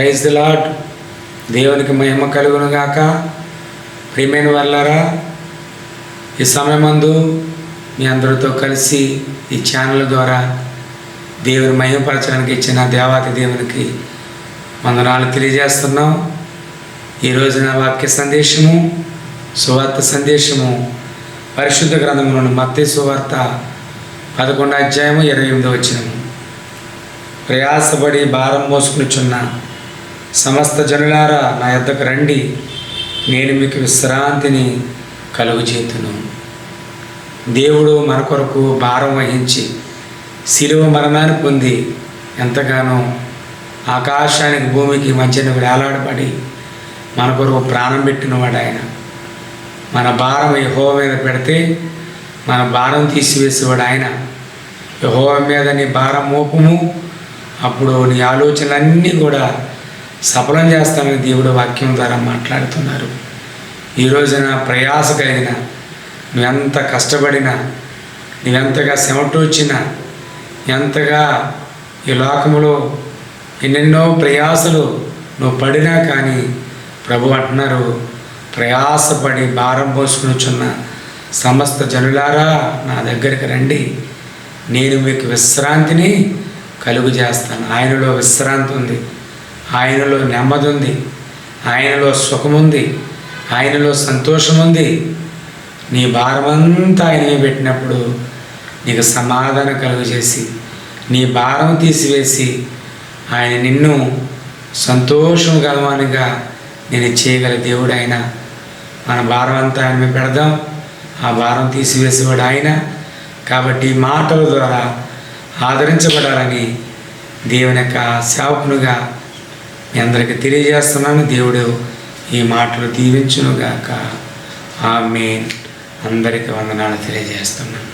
Praise the lord. దేవునికి మహిమ కలుగును గాక. ప్రియమైన వాళ్ళారా, ఈ సమయమందు మీ అందరితో కలిసి ఈ ఛానల్ ద్వారా దేవుని మహిమపరచడానికి ఇచ్చిన దేవాతి దేవునికి వందనాలు తెలియజేస్తున్నాం. ఈ రోజున వాక్య సందేశము, సువార్త సందేశము పరిశుద్ధ గ్రంథంలోని మత్తయి సువార్త 11వ అధ్యాయము 28వ వచనము. ప్రయాసపడి భారం మోసుకునిచున్న సమస్త జనులారా నా యొద్దకు రండి, నేను మీకు విశ్రాంతిని కలుగజేతును. దేవుడు మన కొరకు భారం వహించి శిలువ మరణాన్ని పొంది ఎంతగానో ఆకాశానికి భూమికి మధ్యన వేలాడబడి మన కొరకు ప్రాణం పెట్టినవాడు ఆయన. మన భారం యెహోవా మీద పెడితే మన భారం తీసివేసేవాడు ఆయన. యెహోవా మీద నీ భారం మోపము, అప్పుడు నీ ఆలోచనలన్నీ కూడా సఫలం చేస్తానని దేవుడు వాక్యం ద్వారా మాట్లాడుతున్నారు. ఈ రోజున ప్రయాస కలిగిన, నువ్వెంత కష్టపడినా, నువ్వెంతగా చెమటొచ్చినా, ఎంతగా ఈ లోకములో ఎన్నెన్నో ప్రయాసలు నువ్వు పడినా కానీ ప్రభు అంటున్నారు, ప్రయాసపడి భారం పోసుకునిచున్న సమస్త జనులారా నా దగ్గరికి రండి, నేను మీకు విశ్రాంతిని కలుగు చేస్తాను. ఆయనలో విశ్రాంతి ఉంది, ఆయనలో నెమ్మది ఉంది, ఆయనలో సుఖముంది, ఆయనలో సంతోషం ఉంది. నీ భారమంతా ఆయన పెట్టినప్పుడు నీకు సమాధానం కలుగజేసి నీ భారం తీసివేసి ఆయన నిన్ను సంతోషం గలవానిగా నేను చేయగల దేవుడు ఆయన. మన భారం అంతా ఆయన మీద పెడదాం, ఆ భారం తీసివేసేవాడు ఆయన. కాబట్టి ఈ మాటల ద్వారా ఆదరించబడాలని దేవుని యొక్క సేవకునిగా మీ అందరికీ తెలియజేస్తున్నాను. దేవుడు ఈ మాటలు దీవించునుగాక. ఆమేన్. అందరికీ వందనాలు తెలియజేస్తున్నాను.